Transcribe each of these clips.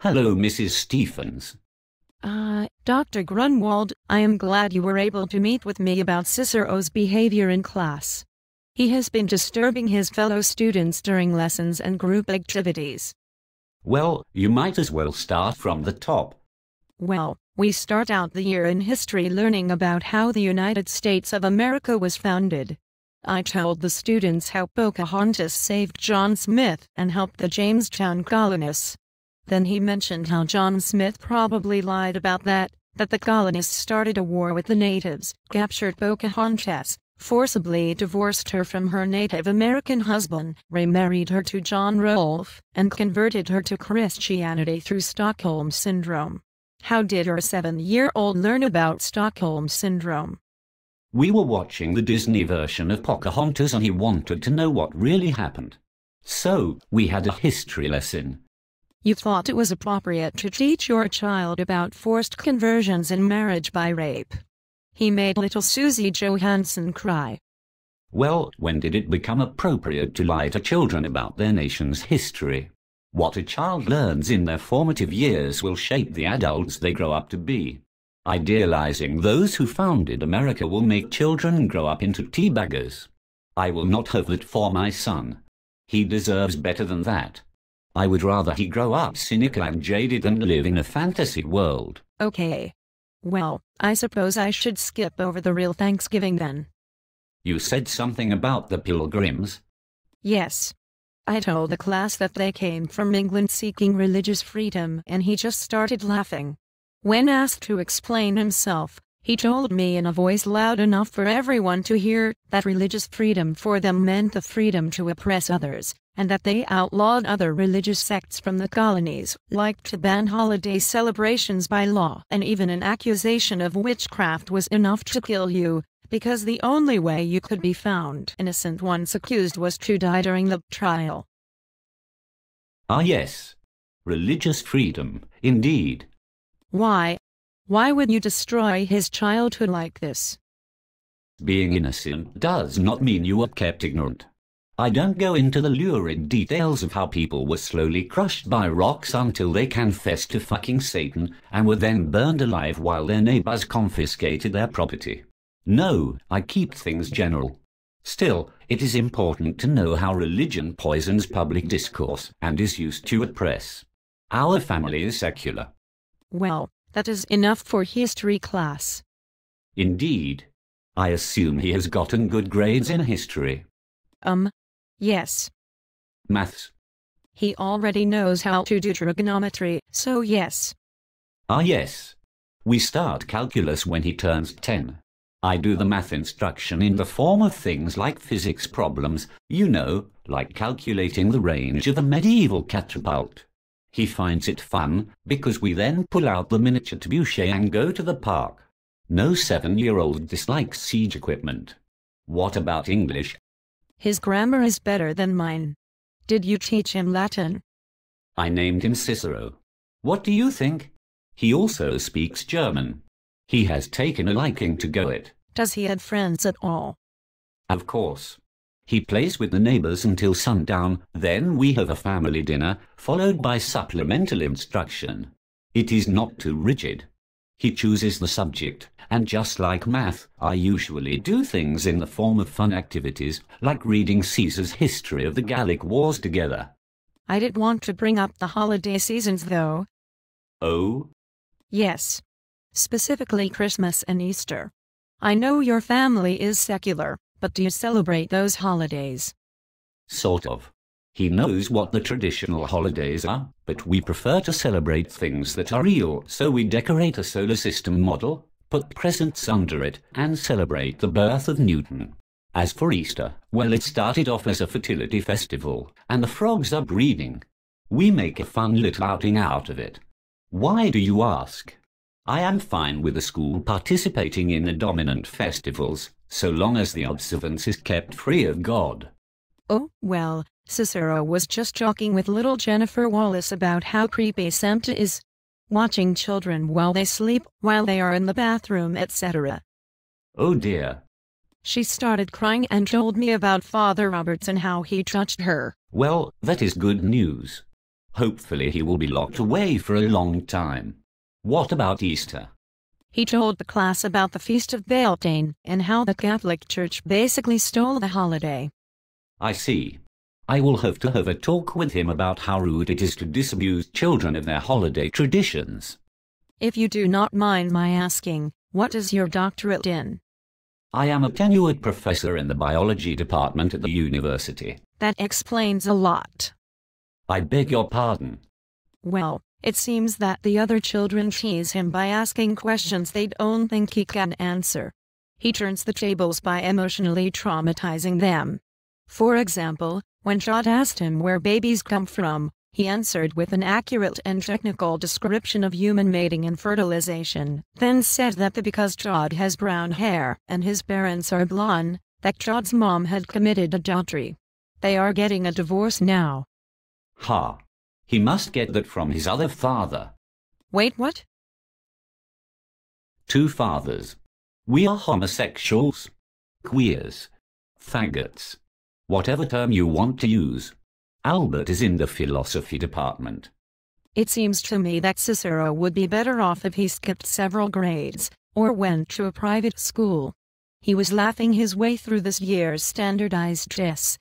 Hello, Mrs. Stephens. Dr. Grunwald, I am glad you were able to meet with me about Cicero's behavior in class. He has been disturbing his fellow students during lessons and group activities. Well, you might as well start from the top. Well, we start out the year in history learning about how the United States of America was founded. I told the students how Pocahontas saved John Smith and helped the Jamestown colonists. Then he mentioned how John Smith probably lied about that the colonists started a war with the natives, captured Pocahontas, forcibly divorced her from her Native American husband, remarried her to John Rolfe, and converted her to Christianity through Stockholm Syndrome. How did our 7-year-old learn about Stockholm Syndrome? We were watching the Disney version of Pocahontas and he wanted to know what really happened. So, we had a history lesson. You thought it was appropriate to teach your child about forced conversions and marriage by rape. He made little Susie Johansson cry. Well, when did it become appropriate to lie to children about their nation's history? What a child learns in their formative years will shape the adults they grow up to be. Idealizing those who founded America will make children grow up into teabaggers. I will not have that for my son. He deserves better than that. I would rather he grow up cynical and jaded than live in a fantasy world. Okay. Well, I suppose I should skip over the real Thanksgiving then. You said something about the Pilgrims? Yes. I told the class that they came from England seeking religious freedom and he just started laughing. When asked to explain himself, he told me in a voice loud enough for everyone to hear that religious freedom for them meant the freedom to oppress others, and that they outlawed other religious sects from the colonies, like to ban holiday celebrations by law, and even an accusation of witchcraft was enough to kill you, because the only way you could be found innocent once accused was to die during the trial. Ah yes. Religious freedom, indeed. Why? Why would you destroy his childhood like this? Being innocent does not mean you are kept ignorant. I don't go into the lurid details of how people were slowly crushed by rocks until they confessed to fucking Satan and were then burned alive while their neighbors confiscated their property. No, I keep things general. Still, it is important to know how religion poisons public discourse and is used to oppress. Our family is secular. Well, that is enough for history class. Indeed. I assume he has gotten good grades in history. Yes. Maths. He already knows how to do trigonometry, so yes. Ah yes. We start calculus when he turns 10. I do the math instruction in the form of things like physics problems, you know, like calculating the range of a medieval catapult. He finds it fun, because we then pull out the miniature trebuchet and go to the park. No 7-year-old dislikes siege equipment. What about English? His grammar is better than mine. Did you teach him Latin? I named him Cicero. What do you think? He also speaks German. He has taken a liking to Goethe. Does he have friends at all? Of course. He plays with the neighbors until sundown, then we have a family dinner, followed by supplemental instruction. It is not too rigid. He chooses the subject, and just like math, I usually do things in the form of fun activities, like reading Caesar's History of the Gallic Wars together. I did want to bring up the holiday seasons though. Oh? Yes. Specifically Christmas and Easter. I know your family is secular, but do you celebrate those holidays? Sort of. He knows what the traditional holidays are, but we prefer to celebrate things that are real, so we decorate a solar system model, put presents under it, and celebrate the birth of Newton. As for Easter, well, it started off as a fertility festival, and the frogs are breeding. We make a fun little outing out of it. Why do you ask? I am fine with the school participating in the dominant festivals, so long as the observance is kept free of God. Oh, well, Cicero was just joking with little Jennifer Wallace about how creepy Santa is. Watching children while they sleep, while they are in the bathroom, etc. Oh dear. She started crying and told me about Father Roberts and how he touched her. Well, that is good news. Hopefully he will be locked away for a long time. What about Easter? He told the class about the Feast of Beltane and how the Catholic Church basically stole the holiday. I see. I will have to have a talk with him about how rude it is to disabuse children of their holiday traditions. If you do not mind my asking, what is your doctorate in? I am a tenured professor in the biology department at the university. That explains a lot. I beg your pardon. Well, it seems that the other children tease him by asking questions they don't think he can answer. He turns the tables by emotionally traumatizing them. For example, when Jod asked him where babies come from, he answered with an accurate and technical description of human mating and fertilization, then said that because Jod has brown hair and his parents are blonde, that Jod's mom had committed adultery. They are getting a divorce now. Ha! He must get that from his other father. Wait, what? 2 fathers. We are homosexuals, queers, faggots, whatever term you want to use. Albert is in the philosophy department. It seems to me that Cicero would be better off if he skipped several grades, or went to a private school. He was laughing his way through this year's standardized tests.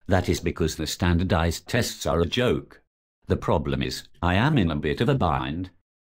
That is because the standardized tests are a joke. The problem is, I am in a bit of a bind.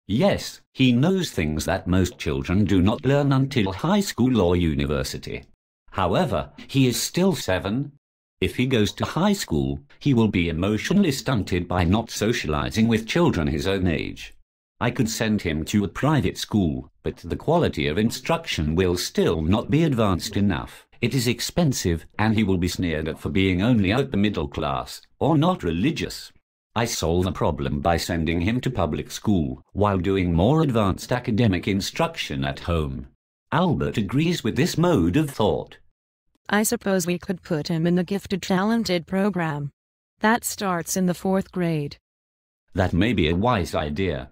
Yes, he knows things that most children do not learn until high school or university. However, he is still 7. If he goes to high school, he will be emotionally stunted by not socializing with children his own age. I could send him to a private school, but the quality of instruction will still not be advanced enough. It is expensive, and he will be sneered at for being only upper middle class, or not religious. I solve the problem by sending him to public school, while doing more advanced academic instruction at home. Albert agrees with this mode of thought. I suppose we could put him in the gifted talented program. That starts in the 4th grade. That may be a wise idea.